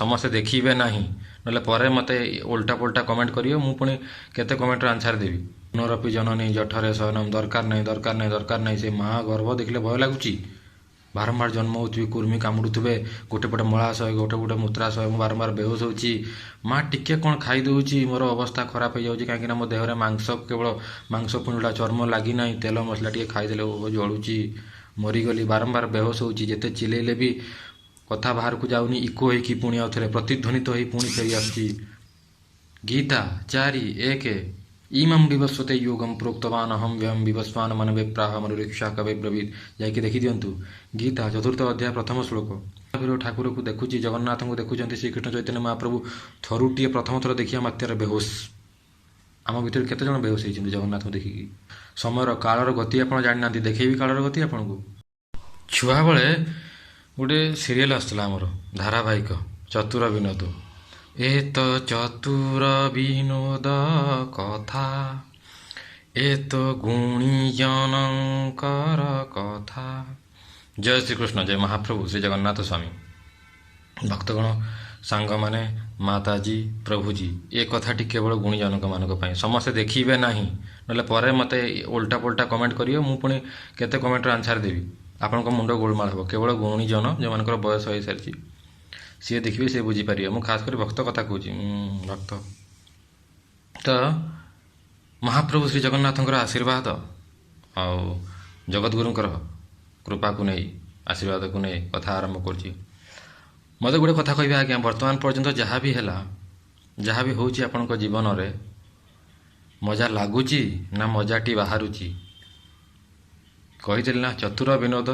ସମସ୍ତେ ଦେଖିବେ ନାହିଁ, ନହେଲେ ପରେ ମୋତେ ଓଲଟା ପୋଲଟା କମେଣ୍ଟ କରିବେ, ମୁଁ ପୁଣି କେତେ କମେଣ୍ଟର ଆନ୍ସର ଦେବି। ପୁନରପି ଜନନୀ ଜଠରେ ଶୟନମ୍, ଦରକାର ନାହିଁ ଦରକାର ନାହିଁ ଦରକାର ନାହିଁ। ସେ ମା ଗର୍ଭ ଦେଖିଲେ ଭୟ ଲାଗୁଛି। ବାରମ୍ବାର ଜନ୍ମ ହେଉଥିବି, କୁର୍ମୀ କାମୁଡ଼ୁଥିବେ, ଗୋଟେ ପଟେ ମଳାଶୟ ଗୋଟେ ପଟେ ମୂତ୍ରାଶୟ, ମୁଁ ବାରମ୍ବାର ବେହୋସ ହେଉଛି। ମା ଟିକେ କ'ଣ ଖାଇଦେଉଛି, ମୋର ଅବସ୍ଥା ଖରାପ ହେଇଯାଉଛି, କାହିଁକିନା ମୋ ଦେହରେ ମାଂସ, କେବଳ ମାଂସ ପିଣ୍ଡୁଳା, ଚର୍ମ ଲାଗିନାହିଁ, ତେଲ ମସଲା ଟିକେ ଖାଇଦେଲେ ଜଳୁଛି, ମରିଗଲି। ବାରମ୍ବାର ବେହୋସ ହେଉଛି, ଯେତେ ଚିଲେଇଲେ ବି କଥା ବାହାରକୁ ଯାଉନି, ଇକୋ ହେଇକି ପୁଣି ଆଉଥରେ ପ୍ରତିଧ୍ୱନିତ ହେଇ ପୁଣି ଫେରି ଆସୁଛି। ଗୀତା 4:1 ଇମಂ ବିବସ୍ୱତେ ୟୋଗଂ ପ୍ରୋକ୍ତବାନ୍ ଅହଂ ବ୍ୟୟଂ ବିବସ୍ୱାନ ମନବେ ପ୍ରାହ ମନୁରୀକ୍ଷା କବେ ବ୍ରବୀତ୍। ଯାଇକି ଦେଖିଦିଅନ୍ତୁ, ଗୀତା 4th ଅଧ୍ୟାୟ 1ମ ଶ୍ଲୋକ। ଠାକୁରକୁ ଦେଖୁଛି, ଜଗନ୍ନାଥଙ୍କୁ ଦେଖୁଛନ୍ତି, ଶ୍ରୀକୃଷ୍ଣ ଚୈତନ୍ୟ ମହାପ୍ରଭୁ ଥରୁଟିଏ ପ୍ରଥମ ଥର ଦେଖିବା ମାତ୍ରାରେ ବେହୋସ। ଆମ ଭିତରେ କେତେଜଣ ବେହୋସ ହେଇଛନ୍ତି ଜଗନ୍ନାଥଙ୍କୁ ଦେଖିକି? ସମୟର କାଳର ଗତି ଆପଣ ଜାଣିନାହାନ୍ତି, ଦେଖେଇବି କାଳର ଗତି ଆପଣଙ୍କୁ। ଛୁଆବେଳେ ଗୋଟେ ସିରିଏଲ୍ ଆସୁଥିଲା ଆମର, ଧାରାବାହିକ, ଚତୁର ବିନୋଦ। ଏ ତ ଚତୁର ବିନୋଦ କଥା, ଏ ତ ଗୁଣୀଜନଙ୍କର କଥା। ଜୟ ଶ୍ରୀକୃଷ୍ଣ, ଜୟ ମହାପ୍ରଭୁ ଶ୍ରୀ ଜଗନ୍ନାଥ ସ୍ୱାମୀ। ଭକ୍ତଗଣ, ସାଙ୍ଗମାନେ, ମାତାଜୀ, ପ୍ରଭୁଜୀ, ଏ କଥାଟି କେବଳ ଗୁଣୀଜନକମାନଙ୍କ ପାଇଁ। ସମସ୍ତେ ଦେଖିବେ ନାହିଁ, ନହେଲେ ପରେ ମୋତେ ଓଲଟା ପୋଲଟା କମେଣ୍ଟ କରିବେ, ମୁଁ ପୁଣି କେତେ କମେଣ୍ଟର ଆନ୍ସର ଦେବି। ଆପଣଙ୍କ ମୁଣ୍ଡ ଗୋଳମାଳ ହେବ। କେବଳ ଗୁଣୀଜନ, ଯେଉଁମାନଙ୍କର ବୟସ ହୋଇସାରିଛି, ସିଏ ଦେଖିବେ, ସିଏ ବୁଝିପାରିବେ। ମୁଁ ଖାସ୍ କରି ଭକ୍ତ କଥା କହୁଛି, ଭକ୍ତ। ତ ମହାପ୍ରଭୁ ଶ୍ରୀ ଜଗନ୍ନାଥଙ୍କର ଆଶୀର୍ବାଦ ଆଉ ଜଗଦ୍ଗୁରୁଙ୍କର କୃପାକୁ ନେଇ, ଆଶୀର୍ବାଦକୁ ନେଇ କଥା ଆରମ୍ଭ କରୁଛି। ମୋତେ ଗୋଟେ କଥା କହିବେ, ଆଜ୍ଞା, ବର୍ତ୍ତମାନ ପର୍ଯ୍ୟନ୍ତ ଯାହା ବି ହେଲା, ଯାହା ବି ହେଉଛି ଆପଣଙ୍କ ଜୀବନରେ, ମଜା ଲାଗୁଛି ନା ମଜାଟି ବାହାରୁଛି? କହିଥିଲି ନା, ଚତୁର ବିନୋଦ,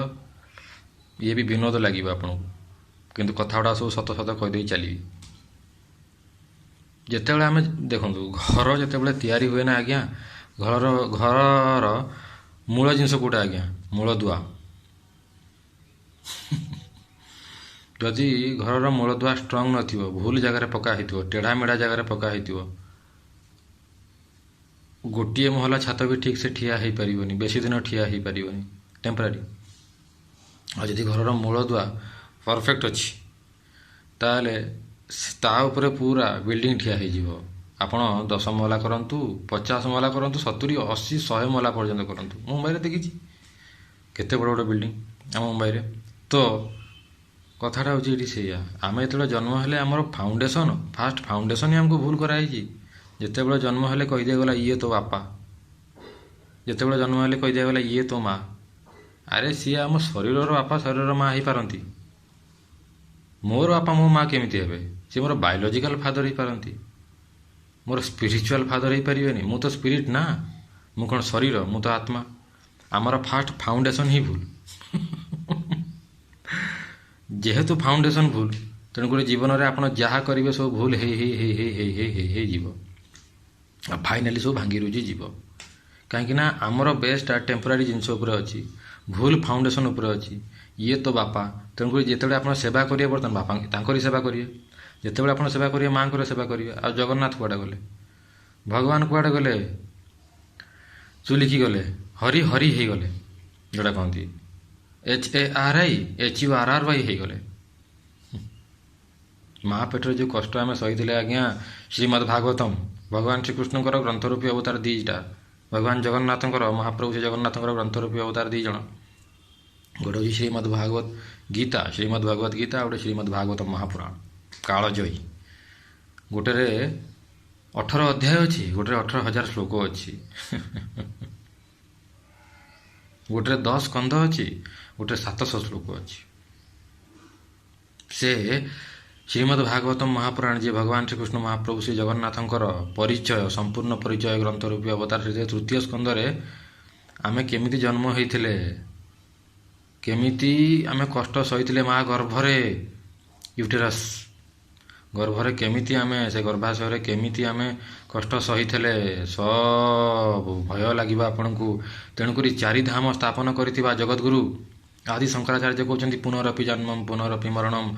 ଇଏ ବି ବିନୋଦ ଲାଗିବ ଆପଣଙ୍କୁ, କିନ୍ତୁ କଥାଗୁଡ଼ା ସବୁ ସତ ସତ କହିଦେଇ ଚାଲିବି। ଯେତେବେଳେ ଆମେ ଦେଖନ୍ତୁ, ଘର ଯେତେବେଳେ ତିଆରି ହୁଏ ନା ଆଜ୍ଞା, ଘରର ମୂଳ ଜିନିଷ କେଉଁଟା ଆଜ୍ଞା? ମୂଳଦୁଆ। ଯଦି ଘରର ମୂଳଦୁଆ ଷ୍ଟ୍ରଙ୍ଗ ନଥିବ, ଭୁଲ ଜାଗାରେ ପକା ହେଇଥିବ, ଟେଢ଼ା ମେଢ଼ା ଜାଗାରେ ପକା ହେଇଥିବ, ଗୋଟିଏ ମହଲା ଛାତ ବି ଠିକ୍ ସେ ଠିଆ ହେଇପାରିବନି, ବେଶୀ ଦିନ ଠିଆ ହେଇପାରିବନି, ଟେମ୍ପରାରୀ। ଆଉ ଯଦି ଘରର ମୂଳଦୁଆ ପରଫେକ୍ଟ ଅଛି, ତାହେଲେ ତା ଉପରେ ପୁରା ବିଲ୍ଡିଂ ଠିଆ ହେଇଯିବ। ଆପଣ 10 ମହଲା କରନ୍ତୁ, 50 ମହଲା କରନ୍ତୁ, 70, 80, 100 ମହଲା ପର୍ଯ୍ୟନ୍ତ କରନ୍ତୁ। ମୁଁ ମୁମ୍ବାଇରେ ଦେଖିଛି କେତେ ବଡ଼ ବଡ଼ ବିଲ୍ଡିଂ ଆମ ମୁମ୍ବାଇରେ। ତ କଥାଟା ହେଉଛି ଏଠି ସେଇଆ, ଆମେ ଯେତେବେଳେ ଜନ୍ମ ହେଲେ ଆମର ଫାଉଣ୍ଡେସନ୍, ଫାଷ୍ଟ ଫାଉଣ୍ଡେସନ୍ ହିଁ ଆମକୁ ଭୁଲ କରାହେଇଛି। ଯେତେବେଳେ ଜନ୍ମ ହେଲେ କହିଦିଆଗଲା ଇଏ ତୋ ବାପା, ଯେତେବେଳେ ଜନ୍ମ ହେଲେ କହିଦିଆଗଲା ଇଏ ତୋ ମା। ଆରେ ସିଏ ଆମ ଶରୀରର ବାପା, ଶରୀରର ମା ହେଇପାରନ୍ତି। ମୋର ବାପା ମୋ ମା କେମିତି ହେବେ? ସିଏ ମୋର ବାୟୋଲୋଜିକାଲ ଫାଦର ହେଇପାରନ୍ତି, ମୋର ସ୍ପିରିଚୁଆଲ ଫାଦର ହେଇପାରିବେନି। ମୁଁ ତ ସ୍ପିରିଟ୍ ନା, ମୁଁ କ'ଣ ଶରୀର? ମୁଁ ତ ଆତ୍ମା। ଆମର ଫାଷ୍ଟ ଫାଉଣ୍ଡେସନ୍ ହିଁ ଭୁଲ। ଯେହେତୁ ଫାଉଣ୍ଡେସନ୍ ଭୁଲ, ତେଣୁକରି ଜୀବନରେ ଆପଣ ଯାହା କରିବେ ସବୁ ଭୁଲ ହେଇଯିବ, ଆଉ ଫାଇନାଲି ସବୁ ଭାଙ୍ଗି ରୁଜି ଯିବ। କାହିଁକିନା ଆମର ବେସ୍ଟା ଟେମ୍ପୋରାରୀ ଜିନିଷ ଉପରେ ଅଛି, ଭୁଲ ଫାଉଣ୍ଡେସନ୍ ଉପରେ ଅଛି। ଇଏ ତ ବାପା, ତେଣୁକରି ଯେତେବେଳେ ଆପଣ ସେବା କରିବେ, ବର୍ତ୍ତମାନ ବାପା ତାଙ୍କରି ସେବା କରିବେ। ଯେତେବେଳେ ଆପଣ ସେବା କରିବେ, ମାଆଙ୍କର ସେବା କରିବେ। ଆଉ ଜଗନ୍ନାଥ କୁଆଡ଼େ ଗଲେ? ଭଗବାନ କୁଆଡ଼େ ଗଲେ? ଚୁଲିକି ଗଲେ, ହରି ହରି ହେଇଗଲେ, ଯେଉଁଟା କହନ୍ତି HARI HURRY ହେଇଗଲେ। ମା ପେଟରେ ଯେଉଁ କଷ୍ଟ ଆମେ ସହିଥିଲେ ଆଜ୍ଞା, ଶ୍ରୀମଦ୍ ଭାଗବତମ୍, ଭଗବାନ ଶ୍ରୀକୃଷ୍ଣଙ୍କର ଗ୍ରନ୍ଥରୂପୀ ଅବତାର ଦୁଇଟା, ଭଗବାନ ଜଗନ୍ନାଥଙ୍କର, ମହାପ୍ରଭୁ ଶ୍ରୀ ଜଗନ୍ନାଥଙ୍କର ଗ୍ରନ୍ଥରୂପୀ ଅବତାର 2 ଜଣ। ଗୋଟେ ହେଉଛି ଶ୍ରୀମଦ୍ ଭାଗବତ ଗୀତା, ଶ୍ରୀମଦ୍ ଭଗବତ ଗୀତା, ଆଉ ଗୋଟେ ଶ୍ରୀମଦ୍ ଭାଗବତ ମହାପୁରାଣ କାଳଜୟୀ। ଗୋଟେରେ 18 ଅଧ୍ୟାୟ ଅଛି, ଗୋଟେରେ 18,000 ଶ୍ଲୋକ ଅଛି, ଗୋଟେରେ 10 ସ୍କନ୍ଧ ଅଛି, ଗୋଟେରେ 700 ଶ୍ଲୋକ ଅଛି। ସେ ଶ୍ରୀମଦ୍ ଭାଗବତମ୍ ମହାପୁରାଣ, ଯିଏ ଭଗବାନ ଶ୍ରୀକୃଷ୍ଣ ମହାପ୍ରଭୁ ଶ୍ରୀ ଜଗନ୍ନାଥଙ୍କର ପରିଚୟ, ସମ୍ପୂର୍ଣ୍ଣ ପରିଚୟ ଗ୍ରନ୍ଥରୂପୀ ଅବତାର, ସେ 3ୟ ସ୍କନ୍ଧରେ ଆମେ କେମିତି ଜନ୍ମ ହେଇଥିଲେ, କେମିତି ଆମେ କଷ୍ଟ ସହିଥିଲେ ମା ଗର୍ଭରେ, ୟୁଟେରସ୍ ଗର୍ଭରେ କେମିତି ଆମେ, ସେ ଗର୍ଭାଶୟରେ କେମିତି ଆମେ କଷ୍ଟ ସହିଥିଲେ, ସବୁ ଭୟ ଲାଗିବ ଆପଣଙ୍କୁ। ତେଣୁକରି 4 ଧାମ ସ୍ଥାପନ କରିଥିବା ଜଗଦ୍ଗୁରୁ ଆଦି ଶଙ୍କରାଚାର୍ଯ୍ୟ କହୁଛନ୍ତି, ପୁନରପି ଜନ୍ମମ୍ ପୁନରପି ମରଣମ୍,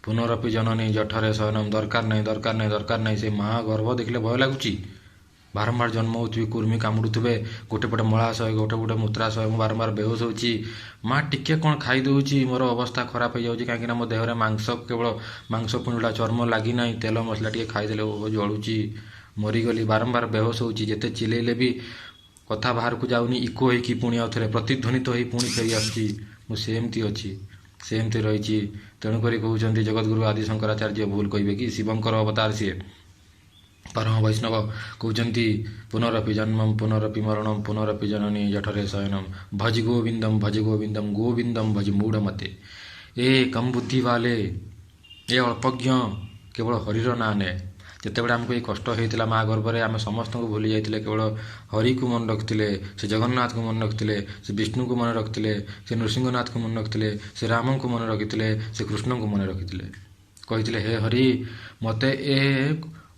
ପୁନରପି ଜନନୀ ଜଠରେ ଶୟନମ୍, ଦରକାର ନାହିଁ ଦରକାର ନାହିଁ ଦରକାର ନାହିଁ। ସେ ମା ଗର୍ଭ ଦେଖିଲେ ଭୟ ଲାଗୁଛି। ବାରମ୍ବାର ଜନ୍ମ ହେଉଥିବି, କୁର୍ମି କାମୁଡ଼ୁଥିବେ, ଗୋଟେ ପଟେ ମଳାଶୟ ଗୋଟେ ପଟେ ମୂତ୍ରାଶୟ, ମୁଁ ବାରମ୍ବାର ବେହୋସ ହେଉଛି। ମା ଟିକେ କ'ଣ ଖାଇଦେଉଛି ମୋର ଅବସ୍ଥା ଖରାପ ହେଇଯାଉଛି, କାହିଁକିନା ମୋ ଦେହରେ ମାଂସ କେବଳ ମାଂସ ପିଣ୍ଡୁଳା, ଚର୍ମ ଲାଗିନାହିଁ, ତେଲ ମସଲା ଟିକେ ଖାଇଦେଲେ ଜଳୁଛି, ମରିଗଲି। ବାରମ୍ବାର ବେହୋସ ହେଉଛି, ଯେତେ ଚିଲେଇଲେ ବି କଥା ବାହାରକୁ ଯାଉନି, ଇକୋ ହେଇକି ପୁଣି ଆଉ ଥରେ ପ୍ରତିଧ୍ୱନିତ ହେଇ ପୁଣି ଫେରି ଆସୁଛି। ମୁଁ ସେମିତି ଅଛି, ସେମିତି ରହିଛି। ତେଣୁକରି କହୁଛନ୍ତି ଜଗଦ୍ଗୁରୁ ଆଦି ଶଙ୍କରାଚାର୍ଯ୍ୟ ଭୁଲ କହିବେ କି? ଶିବଙ୍କର ଅବତାର ସିଏ, ପରମ ବୈଷ୍ଣବ। କହୁଛନ୍ତି ପୁନରପି ଜନ୍ମମ୍ ପୁନରପି ମରଣମ୍ ପୁନରପି ଜନନୀ ଜଠରେ ଶୟନମ୍ ଭଜ ଗୋବିନ୍ଦମ୍ ଗୋବିନ୍ଦମ୍ ଭଜ ମୂଢ଼ ମତେ। ଏ କମ୍ ବୁଦ୍ଧି ବାଲେ, ଏ ଅଳ୍ପଜ୍ଞ, କେବଳ ହରିର ନାଁ ନେ। ଯେତେବେଳେ ଆମକୁ ଏଇ କଷ୍ଟ ହେଇଥିଲା ମା ଗର୍ଭରେ, ଆମେ ସମସ୍ତଙ୍କୁ ଭୁଲି ଯାଇଥିଲେ, କେବଳ ହରିକୁ ମନେ ରଖିଥିଲେ, ସେ ଜଗନ୍ନାଥକୁ ମନେ ରଖିଥିଲେ, ସେ ବିଷ୍ଣୁଙ୍କୁ ମନେ ରଖିଥିଲେ, ସେ ନୃସିଂହନାଥକୁ ମନେ ରଖିଥିଲେ, ସେ ରାମଙ୍କୁ ମନେ ରଖିଥିଲେ, ସେ କୃଷ୍ଣଙ୍କୁ ମନେ ରଖିଥିଲେ। କହିଥିଲେ ହେ ହରି, ମୋତେ ଏ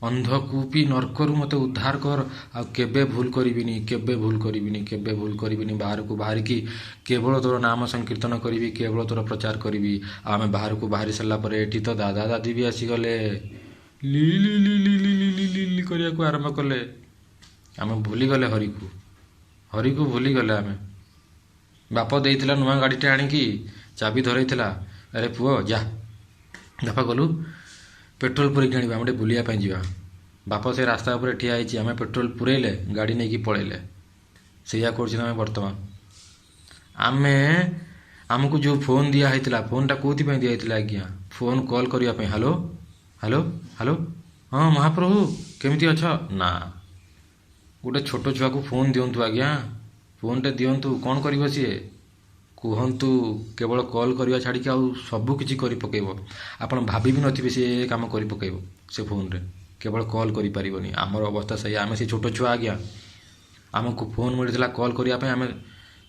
ଅନ୍ଧକୂପି ନର୍କରୁ ମୋତେ ଉଦ୍ଧାର କର, ଆଉ କେବେ ଭୁଲ କରିବିନି, କେବେ ଭୁଲ କରିବିନି, କେବେ ଭୁଲ କରିବିନି। ବାହାରକୁ ବାହାରିକି କେବଳ ତୋର ନାମ ସଂକୀର୍ତ୍ତନ କରିବି, କେବଳ ତୋର ପ୍ରଚାର କରିବି। ଆଉ ଆମେ ବାହାରକୁ ବାହାରି ସାରିଲା ପରେ ଏଠି ତ ଦାଦା ଦାଦି ବି ଆସିଗଲେ, ଲି ଲି ଲି ଲି ଲି ଲି ଲି ଲି ଲି କରିବାକୁ ଆରମ୍ଭ କଲେ। ଆମେ ଭୁଲିଗଲେ ହରିକୁ, ହରିକୁ ଭୁଲିଗଲେ ଆମେ। ବାପ ଦେଇଥିଲା ନୂଆ ଗାଡ଼ିଟେ ଆଣିକି, ଚାବି ଧରେଇଥିଲା, ଆରେ ପୁଅ ଯା, ବାପା ଗଲୁ ପେଟ୍ରୋଲ ପୁରେଇକି ଆଣିବା, ଆମେ ଟିକେ ବୁଲିବା ପାଇଁ ଯିବା। ବାପ ସେ ରାସ୍ତା ଉପରେ ଠିଆ ହେଇଛି, ଆମେ ପେଟ୍ରୋଲ ପୁରେଇଲେ, ଗାଡ଼ି ନେଇକି ପଳେଇଲେ। ସେଇଆ କରୁଛି ଆମେ ବର୍ତ୍ତମାନ। ଆମକୁ ଯେଉଁ ଫୋନ୍ ଦିଆ ହେଇଥିଲା, ଫୋନ୍ଟା କେଉଁଥିପାଇଁ ଦିଆହେଇଥିଲା ଆଜ୍ଞା? ଫୋନ୍ କଲ୍ କରିବା ପାଇଁ। ହ୍ୟାଲୋ ହ୍ୟାଲୋ ହ୍ୟାଲୋ, ହଁ ମହାପ୍ରଭୁ କେମିତି ଅଛ? ନା, ଗୋଟେ ଛୋଟ ଛୁଆକୁ ଫୋନ୍ ଦିଅନ୍ତୁ ଆଜ୍ଞା, ଫୋନ୍ଟେ ଦିଅନ୍ତୁ, କ'ଣ କରିବ ସିଏ? କୁହନ୍ତୁ, କେବଳ କଲ୍ କରିବା ଛାଡ଼ିକି ଆଉ ସବୁ କିଛି କରି ପକାଇବ। ଆପଣ ଭାବି ବି ନଥିବେ ସେ କାମ କରି ପକାଇବ ସେ ଫୋନ୍ରେ, କେବଳ କଲ୍ କରିପାରିବନି। ଆମର ଅବସ୍ଥା ସେଇଆ, ଆମେ ସେ ଛୋଟ ଛୁଆ ଆଜ୍ଞା। ଆମକୁ ଫୋନ୍ ମିଳିଥିଲା କଲ୍ କରିବା ପାଇଁ, ଆମେ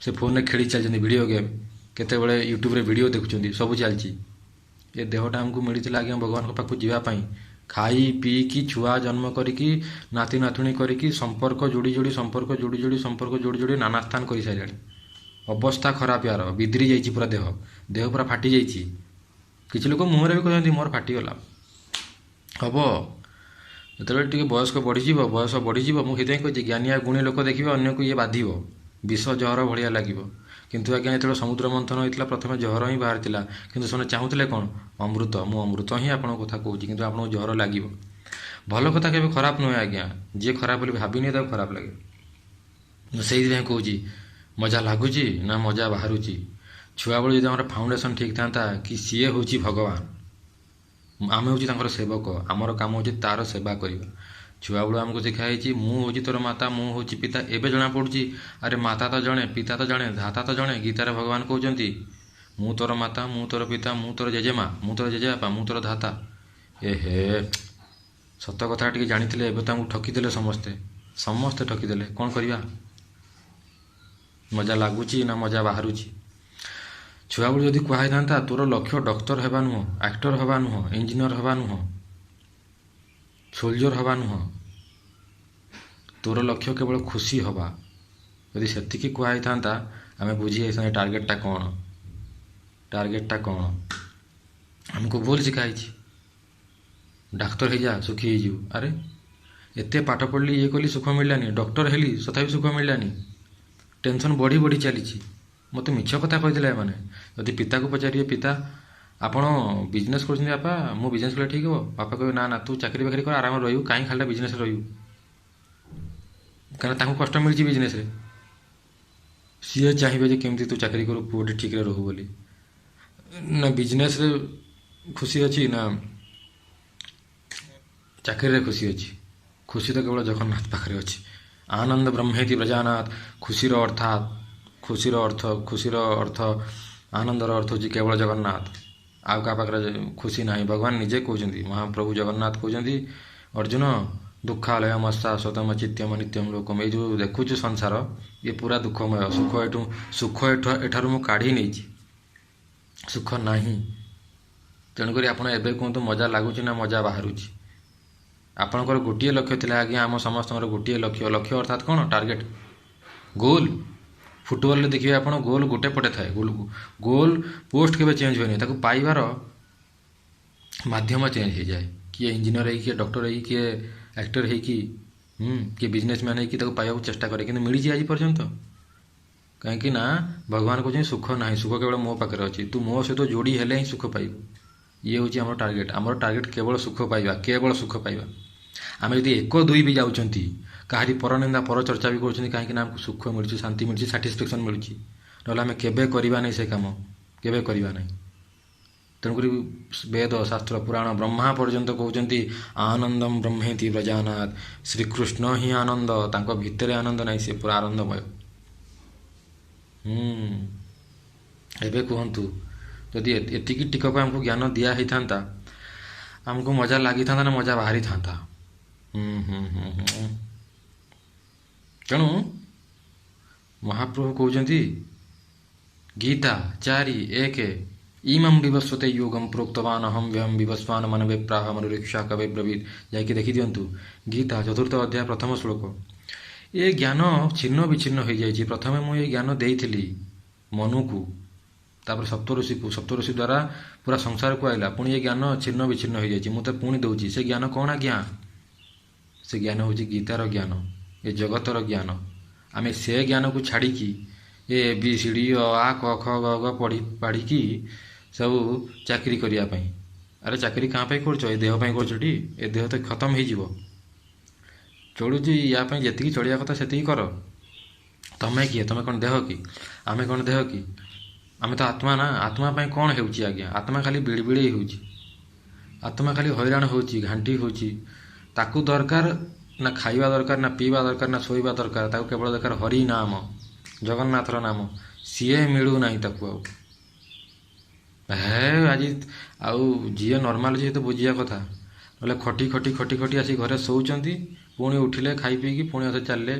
ସେ ଫୋନ୍ରେ ଖେଳି ଚାଲିଛନ୍ତି ଭିଡ଼ିଓ ଗେମ୍, କେତେବେଳେ ୟୁଟ୍ୟୁବରେ ଭିଡ଼ିଓ ଦେଖୁଛନ୍ତି, ସବୁ ଚାଲିଛି। ଏ ଦେହଟା ଆମକୁ ମିଳିଥିଲା ଆଜ୍ଞା ଭଗବାନଙ୍କ ପାଖକୁ ଯିବା ପାଇଁ। ଖାଇ ପିଇକି ଛୁଆ ଜନ୍ମ କରିକି ନାତି ନାତୁଣୀ କରିକି ସମ୍ପର୍କ ଯୋଡ଼ି ଯୋଡ଼ି ସମ୍ପର୍କ ଯୋଡ଼ି ଯୋଡ଼ି ସମ୍ପର୍କ ଯୋଡ଼ି ଯୋଡ଼ି ନାନା ସ୍ଥାନ କରିସାରିଲାଣି। ଅବସ୍ଥା ଖରାପ, ୟାର ବିଦ୍ରି ଯାଇଛି ପୁରା, ଦେହ ପୁରା ଫାଟି ଯାଇଛି। କିଛି ଲୋକ ମୁହଁରେ ବି କହୁଛନ୍ତି ମୋର ଫାଟିଗଲା। ହବ ଯେତେବେଳେ ଟିକେ ବୟସ ବଢ଼ିଯିବ, ମୁଁ ସେଥିପାଇଁ କହୁଛି ଜ୍ଞାନୀ ଆଉ ଗୁଣୀ ଲୋକ ଦେଖିବେ, ଅନ୍ୟକୁ ଇଏ ବାଧିବ, ବିଷ ଜହର ଭଳିଆ ଲାଗିବ। କିନ୍ତୁ ଆଜ୍ଞା ଯେତେବେଳେ ସମୁଦ୍ର ମନ୍ଥନ ହୋଇଥିଲା, ପ୍ରଥମେ ଜହର ହିଁ ବାହାରିଥିଲା, କିନ୍ତୁ ସେମାନେ ଚାହୁଁଥିଲେ କ'ଣ? ଅମୃତ। ମୁଁ ଅମୃତ ହିଁ ଆପଣଙ୍କ କଥା କହୁଛି, କିନ୍ତୁ ଆପଣଙ୍କୁ ଜହର ଲାଗିବ। ଭଲ କଥା କେବେ ଖରାପ ନୁହେଁ ଆଜ୍ଞା, ଯିଏ ଖରାପ ବୋଲି ଭାବିନିଏ ତାକୁ ଖରାପ ଲାଗେ। ସେଇଥିପାଇଁ କହୁଛି ମଜା ଲାଗୁଛି ନା ମଜା ବାହାରୁଛି। ଛୁଆବେଳୁ ଯଦି ଆମର ଫାଉଣ୍ଡେସନ୍ ଠିକ୍ ଥାନ୍ତା କି ସିଏ ହେଉଛି ଭଗବାନ, ଆମେ ହେଉଛି ତାଙ୍କର ସେବକ, ଆମର କାମ ହେଉଛି ତା'ର ସେବା କରିବା। ଛୁଆବେଳୁ ଆମକୁ ଶିଖା ହେଇଛି ମୁଁ ହେଉଛି ତୋର ମାତା, ମୁଁ ହେଉଛି ପିତା। ଏବେ ଜଣାପଡ଼ୁଛି ଆରେ ମାତା ତ ଜଣେ, ପିତା ତ ଜଣେ, ଧାତା ତ ଜଣେ। ଗୀତାରେ ଭଗବାନ କହୁଛନ୍ତି ମୁଁ ତୋର ମାତା, ମୁଁ ତୋର ପିତା, ମୁଁ ତୋର ଜେଜେମା, ମୁଁ ତୋର ଜେଜେବାପା, ମୁଁ ତୋର ଧାତା। ହେ ସତ କଥା ଟିକେ ଜାଣିଥିଲେ, ଏବେ ତ ଆମକୁ ଠକିଦେଲେ ସମସ୍ତେ ଠକିଦେଲେ। କ'ଣ କରିବା? ମଜା ଲାଗୁଛି ନା ମଜା ବାହାରୁଛି? ଛୁଆବେଳୁ ଯଦି କୁହାହେଇଥାନ୍ତା ତୋର ଲକ୍ଷ୍ୟ ଡକ୍ଟର ହେବା ନୁହଁ, ଆକ୍ଟର ହେବା ନୁହଁ, ଇଞ୍ଜିନିୟର ହେବା ନୁହଁ, ସୋଲଜର ହେବା ନୁହଁ, ତୋର ଲକ୍ଷ୍ୟ କେବଳ ଖୁସି ହେବା, ଯଦି ସେତିକି କୁହାହେଇଥାନ୍ତା ଆମେ ବୁଝି ଯାଇଥାନ୍ତେ ଟାର୍ଗେଟଟା କ'ଣ। ଆମକୁ ଭୁଲ ଶିଖା ହେଇଛି, ଡାକ୍ତର ହେଇଯା ସୁଖୀ ହେଇଯିବୁ। ଆରେ ଏତେ ପାଠ ପଢ଼ିଲି, ଇଏ କଲି, ସୁଖ ମିଳିଲାନି। ଡକ୍ଟର ହେଲି, ତଥାପି ସୁଖ ମିଳିଲାନି। ଟେନସନ୍ ବଢ଼ି ବଢ଼ି ଚାଲିଛି। ମୋତେ ମିଛ କଥା କହିଥିଲେ ଏମାନେ। ଯଦି ପିତାକୁ ପଚାରିବେ, ପିତା ଆପଣ ବିଜନେସ୍ କରୁଛନ୍ତି ବାପା, ମୁଁ ବିଜନେସ୍ କଲେ ଠିକ୍ ହେବ? ବାପା କହିବେ ନା ତୁ ଚାକିରି ବାକିରି କର, ଆରାମରେ ରହିବୁ, କାହିଁ ଖାଲିଟା ବିଜନେସ୍ରେ ରହିବୁ? କାରଣ ତାଙ୍କୁ କଷ୍ଟ ମିଳିଛି ବିଜନେସ୍ରେ। ସିଏ ଚାହିଁବେ ଯେ କେମିତି ତୁ ଚାକିରି କରୁ, ପୁଅଟି ଠିକ୍ରେ ରହୁ ବୋଲି। ନା ବିଜନେସ୍ରେ ଖୁସି ଅଛି ନା ଚାକିରିରେ ଖୁସି ଅଛି? ଖୁସି ତ କେବଳ ଜଗନ୍ନାଥ ପାଖରେ ଅଛି। ଆନନ୍ଦ ବ୍ରହ୍ମେତି ବ୍ରଜାନାଥ। ଖୁସିର ଅର୍ଥ, ଆନନ୍ଦର ଅର୍ଥ ହେଉଛି କେବଳ ଜଗନ୍ନାଥ। ଆଉ କାହା ପାଖରେ ଖୁସି ନାହିଁ। ଭଗବାନ ନିଜେ କହୁଛନ୍ତି, ମହାପ୍ରଭୁ ଜଗନ୍ନାଥ କହୁଛନ୍ତି ଅର୍ଜୁନ ଦୁଃଖାଲୟମ୍ ଶାଶ୍ୱତମ୍ ଚିତ୍ୟମ୍ ନିତ୍ୟମ୍ ଲୋକମ୍। ଏଇ ଯେଉଁ ଦେଖୁଛୁ ସଂସାର, ଇଏ ପୁରା ଦୁଃଖମୟ। ସୁଖ ଏଠାରୁ ମୁଁ କାଢ଼ି ନେଇଛି, ସୁଖ ନାହିଁ। ତେଣୁକରି ଆପଣ ଏବେ କୁହନ୍ତୁ ମଜା ଲାଗୁଛି ନା ମଜା ବାହାରୁଛି? ଆପଣଙ୍କର ଗୋଟିଏ ଲକ୍ଷ୍ୟ ଥିଲା ଆଜ୍ଞା, ଆମ ସମସ୍ତଙ୍କର ଗୋଟିଏ ଲକ୍ଷ୍ୟ ଅର୍ଥାତ୍ କ'ଣ? Target, goal. ଫୁଟବଲରେ ଦେଖିବେ ଆପଣ, ଗୋଲ୍ ଗୋଟେ ପଟେ ଥାଏ। ଗୋଲ୍ ପୋଷ୍ଟ କେବେ ଚେଞ୍ଜ ହୁଏନି, ତାକୁ ପାଇବାର ମାଧ୍ୟମ ଚେଞ୍ଜ ହେଇଯାଏ। କିଏ ଇଞ୍ଜିନିୟର ହେଇକି, କିଏ ଡକ୍ଟର ହେଇକି, କିଏ ଆକ୍ଟର ହେଇକି କିଏ ବିଜନେସମ୍ୟାନ୍ ହେଇକି ତାକୁ ପାଇବାକୁ ଚେଷ୍ଟା କରେ କିନ୍ତୁ ମିଳିଛି ଆଜି ପର୍ଯ୍ୟନ୍ତ? କାହିଁକି ନା ଭଗବାନ କହୁଛନ୍ତି ସୁଖ ନାହିଁ, ସୁଖ କେବଳ ମୋ ପାଖରେ ଅଛି, ତୁ ମୋ ସହିତ ଯୋଡ଼ି ହେଲେ ହିଁ ସୁଖ ପାଇବୁ। ଇଏ ହେଉଛି ଆମର ଟାର୍ଗେଟ୍ କେବଳ ସୁଖ ପାଇବା, କେବଳ ସୁଖ ପାଇବା। ଆମେ ଯଦି 1 2 ବି ଯାଉଛନ୍ତି, କାହାରି ପରନିନ୍ଦା ପରଚର୍ଚ୍ଚା ବି କରୁଛନ୍ତି, କାହିଁକି ନା ଆମକୁ ସୁଖ ମିଳୁଛି, ଶାନ୍ତି ମିଳୁଛି, ସାଟିସ୍ଫ୍ୟାକ୍ସନ୍ ମିଳୁଛି, ନହେଲେ ଆମେ କେବେ କରିବା ନାହିଁ ସେ କାମ, କେବେ କରିବା ନାହିଁ। ତେଣୁକରି ବେଦ ଶାସ୍ତ୍ର ପୁରାଣ ବ୍ରହ୍ମା ପର୍ଯ୍ୟନ୍ତ କହୁଛନ୍ତି ଆନନ୍ଦମ୍ ବ୍ରହ୍ମେତି ବ୍ରଜାନାଥ। ଶ୍ରୀକୃଷ୍ଣ ହିଁ ଆନନ୍ଦ, ତାଙ୍କ ଭିତରେ ଆନନ୍ଦ ନାହିଁ, ସେ ପୁରା ଆନନ୍ଦମୟ। ଏବେ କୁହନ୍ତୁ, ଯଦି ଏତିକି ଟିକକ ଆମକୁ ଜ୍ଞାନ ଦିଆ ହେଇଥାନ୍ତା, ଆମକୁ ମଜା ଲାଗିଥାନ୍ତା ନା ମଜା ବାହାରିଥାନ୍ତା? ତେଣୁ ମହାପ୍ରଭୁ କହୁଛନ୍ତି ଗୀତା 4:1 ଇମଂ ବିବସ୍ୱତେ ଯୋଗମ୍ ପ୍ରୋକ୍ତବାନ୍ ଅହଂ ବ୍ୟହଂ ବିବସ୍ୱାନ୍ ମାନବେ ପ୍ରାହ ମନୁରୀକ୍ଷା କବେ ବ୍ରବୀତ୍। ଯାଇକି ଦେଖିଦିଅନ୍ତୁ, ଗୀତା 4th ଅଧ୍ୟାୟ 1ମ ଶ୍ଲୋକ। ଏ ଜ୍ଞାନ ଛିନ୍ନ ବିଚ୍ଛିନ୍ନ ହୋଇଯାଇଛି। ପ୍ରଥମେ ମୁଁ ଏ ଜ୍ଞାନ ଦେଇଥିଲି ମନୁକୁ, ତାପରେ ସପ୍ତଋଷିକୁ, ସପ୍ତଋଷି ଦ୍ୱାରା ପୁରା ସଂସାରକୁ ଆଇଲା, ପୁଣି ଏ ଜ୍ଞାନ ଛିନ୍ନ ବିଚ୍ଛିନ୍ନ ହୋଇଯାଇଛି, ମୁଁ ତ ପୁଣି ଦେଉଛି। ସେ ଜ୍ଞାନ କ'ଣ ଆଜ୍ଞା? ସେ ଜ୍ଞାନ ହେଉଛି ଗୀତାର ଜ୍ଞାନ, ଏ ଜଗତର ଜ୍ଞାନ। ଆମେ ସେ ଜ୍ଞାନକୁ ଛାଡ଼ିକି ABCD ଅ ଆ କ ଖ ଗ ଘ ପଢ଼ିକି ସବୁ ଚାକିରି କରିବା ପାଇଁ। ଆରେ ଚାକିରି କାହା ପାଇଁ କରୁଛ? ଏ ଦେହ ପାଇଁ କରୁଛଟି? ଏ ଦେହ ତ ଖତମ ହେଇଯିବ। ଚଳୁଛି, ୟା ପାଇଁ ଯେତିକି ଚଳିବା କଥା ସେତିକି କର। ତମେ କିଏ? ତମେ କ'ଣ ଦେହ କି? ଆମେ କ'ଣ ଦେହ କି? ଆମେ ତ ଆତ୍ମା ନା। ଆତ୍ମା ପାଇଁ କ'ଣ ହେଉଛି ଆଜ୍ଞା? ଆତ୍ମା ଖାଲି ବିଳିବିଳେଇ ହେଉଛି, ଆତ୍ମା ଖାଲି ହଇରାଣ ହେଉଛି, ଘାଣ୍ଟି ହେଉଛି। ତାକୁ ଦରକାର ନା ଖାଇବା ଦରକାର, ନା ପିଇବା ଦରକାର, ନା ଶୋଇବା ଦରକାର। ତାକୁ କେବଳ ଦରକାର ହରି ନାମ, ଜଗନ୍ନାଥର ନାମ। ସିଏ ମିଳୁନାହିଁ ତାକୁ ଆଉ। ଆଜି ଆଉ ଯିଏ ନର୍ମାଲ, ଯିଏ ତ ବୁଝିବା କଥା, ନହେଲେ ଖଟି ଖଟି ଖଟି ଖଟି ଆସି ଘରେ ଶୋଉଛନ୍ତି, ପୁଣି ଉଠିଲେ ଖାଇ ପିଇକି ପୁଣି ଆସି ଚାଲିଲେ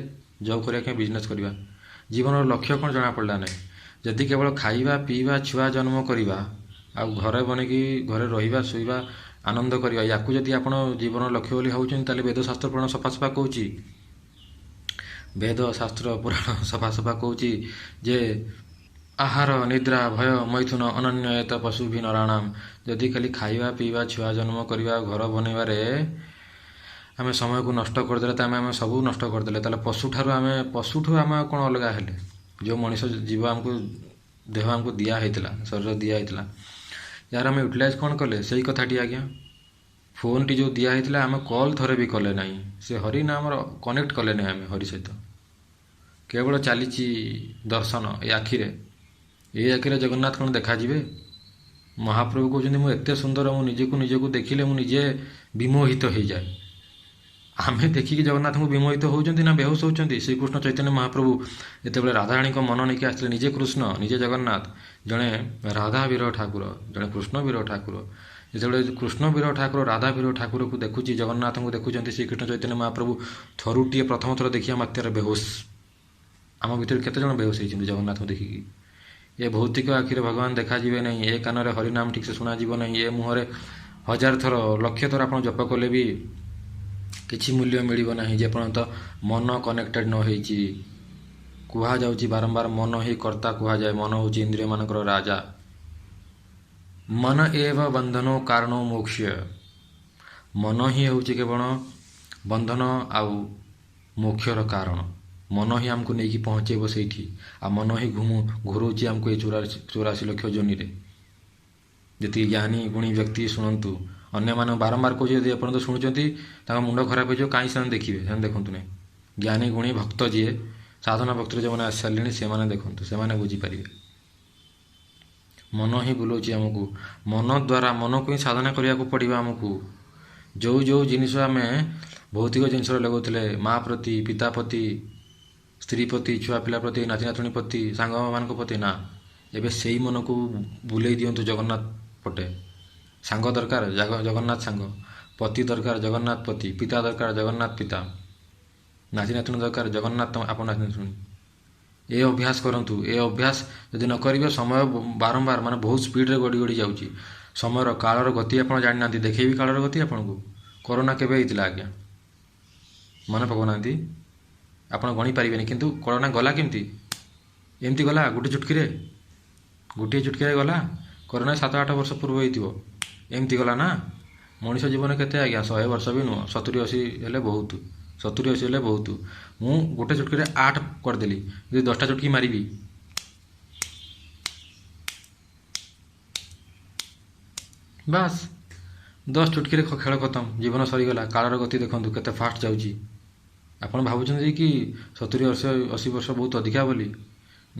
ଜବ୍ କରିବା ପାଇଁ, ବିଜନେସ୍ କରିବା। ଜୀବନର ଲକ୍ଷ୍ୟ କ'ଣ ଜଣାପଡ଼ିଲା ନାହିଁ। ଯଦି କେବଳ ଖାଇବା ପିଇବା, ଛୁଆ ଜନ୍ମ କରିବା, ଆଉ ଘରେ ବନେଇକି ଘରେ ରହିବା, ଶୋଇବା, ଆନନ୍ଦ କରିବା, ୟାକୁ ଯଦି ଆପଣ ଜୀବନର ଲକ୍ଷ୍ୟ ବୋଲି ଭାବୁଛନ୍ତି, ତାହେଲେ ବେଦଶାସ୍ତ୍ର ପୁରାଣ ସଫା କହୁଛି, ବେଦ ଶାସ୍ତ୍ର ପୁରାଣ ସଫା କହୁଛି ଯେ ଆହାର ନିଦ୍ରା ଭୟ ମୈଥୁନ ଅନନ୍ୟତ ପଶୁଭି ନରାଣାମ। ଯଦି ଖାଲି ଖାଇବା ପିଇବା, ଛୁଆ ଜନ୍ମ କରିବା, ଘର ବନେଇବାରେ ଆମେ ସମୟକୁ ନଷ୍ଟ କରିଦେଲେ, ତ ଆମେ ସବୁ ନଷ୍ଟ କରିଦେଲେ, ତାହେଲେ ପଶୁଠୁ ଆମେ ଆଉ କ'ଣ ଅଲଗା ହେଲେ? ଯେଉଁ ମଣିଷ ଜୀବ ଆମକୁ, ଦେହ ଆମକୁ ଦିଆ ହେଇଥିଲା, ଶରୀର ଦିଆ ହେଇଥିଲା, ଯାହାର ଆମେ ୟୁଟିଲାଇଜ୍ କ'ଣ କଲେ? ସେଇ କଥାଟି ଆଜ୍ଞା। ଫୋନ୍ଟି ଯେଉଁ ଦିଆ ହେଇଥିଲା, ଆମେ କଲ୍ ଥରେ ବି କଲେ ନାହିଁ, ସେ ହରିନାମର କନେକ୍ଟ କଲେ ନାହିଁ ଆମେ ହରି ସହିତ। କେବଳ ଚାଲିଛି ଦର୍ଶନ ଏ ଆଖିରେ। ଏ ଆଖିରେ ଜଗନ୍ନାଥ କ'ଣ ଦେଖାଯିବେ? ମହାପ୍ରଭୁ କହୁଛନ୍ତି ମୁଁ ଏତେ ସୁନ୍ଦର, ମୁଁ ନିଜକୁ ଦେଖିଲେ ମୁଁ ନିଜେ ବିମୋହିତ ହେଇଯାଏ। ଆମେ ଦେଖିକି ଜଗନ୍ନାଥଙ୍କୁ ବିମୋହିତ ହେଉଛନ୍ତି ନା ବେହୋସ ହେଉଛନ୍ତି? ଶ୍ରୀକୃଷ୍ଣ ଚୈତନ୍ୟ ମହାପ୍ରଭୁ ଯେତେବେଳେ ରାଧାରାଣୀଙ୍କ ମନ ନେଇକି ଆସିଥିଲେ, ନିଜେ କୃଷ୍ଣ, ନିଜେ ଜଗନ୍ନାଥ, ଜଣେ ରାଧା ବିରହ ଠାକୁର, ଜଣେ କୃଷ୍ଣ ବିରହ ଠାକୁର। ଯେତେବେଳେ କୃଷ୍ଣ ବିରହ ଠାକୁର ରାଧା ବିରହ ଠାକୁରକୁ ଦେଖୁଛି, ଜଗନ୍ନାଥଙ୍କୁ ଦେଖୁଛନ୍ତି, ଶ୍ରୀକୃଷ୍ଣ ଚୈତନ୍ୟ ମହାପ୍ରଭୁ ଥରୁଟିଏ ପ୍ରଥମ ଥର ଦେଖିବା ମାତ୍ରାରେ ବେହୋସ। ଆମ ଭିତରେ କେତେଜଣ ବେହୋସ ହେଇଛନ୍ତି ଜଗନ୍ନାଥଙ୍କୁ ଦେଖିକି? ଏ ଭୌତିକ ଆଖିରେ ଭଗବାନ ଦେଖାଯିବେ ନାହିଁ, ଏ କାନରେ ହରିନାମ ଠିକ୍ସେ ଶୁଣାଯିବ ନାହିଁ, ଏ ମୁହଁରେ 1000 ଥର 1,00,000 ଥର ଆପଣ ଜପ କଲେ ବି କିଛି ମୂଲ୍ୟ ମିଳିବ ନାହିଁ, ଯେପର୍ଯ୍ୟନ୍ତ ମନ କନେକ୍ଟେଡ଼ ନ ହେଇଛି। କୁହାଯାଉଛି ବାରମ୍ବାର, ମନ ହିଁ କର୍ତ୍ତା କୁହାଯାଏ, ମନ ହେଉଛି ଇନ୍ଦ୍ରିୟମାନଙ୍କର ରାଜା। ମନ ଏବ ବନ୍ଧନୋ କାରଣ ମୋକ୍ଷ। ମନ ହିଁ ହେଉଛି କେବଳ ବନ୍ଧନ ଆଉ ମୋକ୍ଷର କାରଣ। ମନ ହିଁ ଆମକୁ ନେଇକି ପହଞ୍ଚେଇବ ସେଇଠି, ଆଉ ମନ ହିଁ ଘୁରଉଛି ଆମକୁ ଏ 84 ଲକ୍ଷ ଯୋନିରେ। ଯେତିକି ଜ୍ଞାନୀ ଗୁଣୀ ବ୍ୟକ୍ତି ଶୁଣନ୍ତୁ, ଅନ୍ୟମାନେ ବାରମ୍ବାର କହୁଛି, ଯଦି ଏପର୍ଯ୍ୟନ୍ତ ଶୁଣୁଛନ୍ତି ତାଙ୍କ ମୁଣ୍ଡ ଖରାପ ହେଇଯିବ, କାହିଁ ସେମାନେ ଦେଖିବେ? ସେମାନେ ଦେଖନ୍ତୁ ନାହିଁ। ଜ୍ଞାନୀ ଗୁଣୀ ଭକ୍ତ ଯିଏ, ସାଧନା ଭକ୍ତରେ ଯେଉଁମାନେ ଆସିସାରିଲେଣି, ସେମାନେ ଦେଖନ୍ତୁ, ସେମାନେ ବୁଝିପାରିବେ। ମନ ହିଁ ବୁଲଉଛି ଆମକୁ। ମନ ଦ୍ୱାରା, ମନକୁ ହିଁ ସାଧନା କରିବାକୁ ପଡ଼ିବ ଆମକୁ। ଯେଉଁ ଜିନିଷ ଆମେ ଭୌତିକ ଜିନିଷରେ ଲଗାଉଥିଲେ, ମା ପ୍ରତି, ପିତା ପ୍ରତି, ସ୍ତ୍ରୀ ପ୍ରତି, ଛୁଆ ପିଲା ପ୍ରତି, ନାତି ନାତୁଣୀ ପ୍ରତି, ସାଙ୍ଗମାନଙ୍କ ପ୍ରତି, ନା, ଏବେ ସେଇ ମନକୁ ବୁଲେଇ ଦିଅନ୍ତୁ ଜଗନ୍ନାଥ ପଟେ। ସାଙ୍ଗ ଦରକାର, ଜଗନ୍ନାଥ ସାଙ୍ଗ। ପତି ଦରକାର, ଜଗନ୍ନାଥ ପତି। ପିତା ଦରକାର, ଜଗନ୍ନାଥ ପିତା। ନାତି ନାତୁଣୀ ଦରକାର, ଜଗନ୍ନାଥ ଆପଣ ନାତି ନାତୁଣୀ। ଏ ଅଭ୍ୟାସ କରନ୍ତୁ। ଏ ଅଭ୍ୟାସ ଯଦି ନ କରିବେ, ସମୟ ବାରମ୍ବାର, ମାନେ ବହୁତ ସ୍ପିଡ଼ରେ ଗଡ଼ି ଯାଉଛି। ସମୟର, କାଳର ଗତି ଆପଣ ଜାଣିନାହାନ୍ତି। ଦେଖେଇବି କାଳର ଗତି ଆପଣଙ୍କୁ। କରୋନା କେବେ ହେଇଥିଲା ଆଜ୍ଞା? ମନେ ପକାଉନାହାନ୍ତି। ଆପଣ ଗଣି ପାରିବେନି, କିନ୍ତୁ କରୋନା ଗଲା କେମିତି? ଏମିତି ଗଲା, ଗୋଟିଏ ଚୁଟକିରେ ଗଲା। କରୋନା 7-8 ବର୍ଷ ପୂର୍ବ ହେଇଥିବ, ଏମିତି ଗଲା ନା। ମଣିଷ ଜୀବନ କେତେ ଆଜ୍ଞା? 100 ବର୍ଷ ବି ନୁହଁ, 70-80 ହେଲେ ବହୁତ। 70 80 ହେଲେ ବହୁତ। ମୁଁ ଗୋଟେ ଚୁଟକିରେ 8 କରିଦେଲି, ଯଦି 10ଟା ଚୁଟକି ମାରିବି ବାସ୍ 10 ଚୁଟକିରେ ଖେଳ ଖତମ, ଜୀବନ ସରିଗଲା। କାଳର ଗତି ଦେଖନ୍ତୁ କେତେ ଫାଷ୍ଟ ଯାଉଛି। ଆପଣ ଭାବୁଛନ୍ତି କି 70 80 ବର୍ଷ ବହୁତ ଅଧିକା ବୋଲି?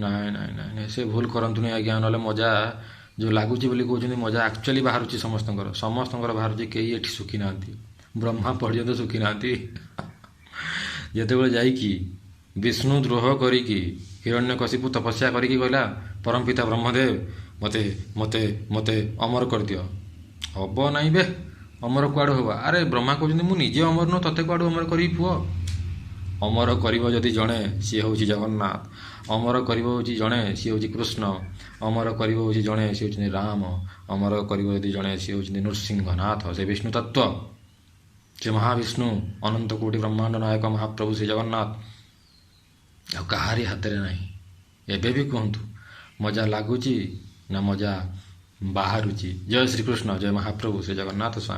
ନାଇଁ ନାଇଁ ନାଇଁ ନାଇଁ, ସେ ଭୁଲ କରନ୍ତୁନି ଆଜ୍ଞା। ନହେଲେ ମଜା ଯେଉଁ ଲାଗୁଛି ବୋଲି କହୁଛନ୍ତି, ମଜା ଆକ୍ଚୁଆଲି ବାହାରୁଛି ସମସ୍ତଙ୍କର ବାହାରୁଛି। କେହି ଏଠି ସୁଖୀ ନାହାନ୍ତି, ବ୍ରହ୍ମା ପର୍ଯ୍ୟନ୍ତ ସୁଖୀ ନାହାନ୍ତି। ଯେତେବେଳେ ଯାଇକି ବିଷ୍ଣୁ ଦ୍ରୋହ କରିକି ହିରଣ୍ୟକଶିପୁ ତପସ୍ୟା କରିକି କହିଲା, ପରମପିତା ବ୍ରହ୍ମଦେବ ମୋତେ ମୋତେ ମୋତେ ଅମର କରିଦିଅ, ହବ ନାହିଁ ବେ। ଅମର କୁଆଡ଼ୁ ହବ? ଆରେ ବ୍ରହ୍ମା କହୁଛନ୍ତି ମୁଁ ନିଜେ ଅମର ନୁହଁ, ତତେ କୁଆଡ଼ୁ ଅମର କରିବି ପୁଅ? ଅମର କରିବ ଯଦି ଜଣେ, ସିଏ ହେଉଛି ଜଗନ୍ନାଥ। ଅମର କରିବ ହେଉଛି ଜଣେ, ସିଏ ହେଉଛି କୃଷ୍ଣ। ଅମର କରିବ ହେଉଛି ଜଣେ, ସିଏ ହେଉଛନ୍ତି ରାମ। ଅମର କରିବ ଯଦି ଜଣେ, ସିଏ ହେଉଛନ୍ତି ନୃସିଂହନାଥ। ସେ ବିଷ୍ଣୁ ତତ୍ତ୍ୱ, ସେ ମହାବିଷ୍ଣୁ, ଅନନ୍ତ କୋଟି ବ୍ରହ୍ମାଣ୍ଡ ନାୟକ ମହାପ୍ରଭୁ ଶ୍ରୀ ଜଗନ୍ନାଥ। ଆଉ କାହାରି ହାତରେ ନାହିଁ। ଏବେ ବି କୁହନ୍ତୁ, ମଜା ଲାଗୁଛି ନା ମଜା ବାହାରୁଛି? ଜୟ ଶ୍ରୀକୃଷ୍ଣ, ଜୟ ମହାପ୍ରଭୁ ଶ୍ରୀ ଜଗନ୍ନାଥ ସ୍ୱାମୀ।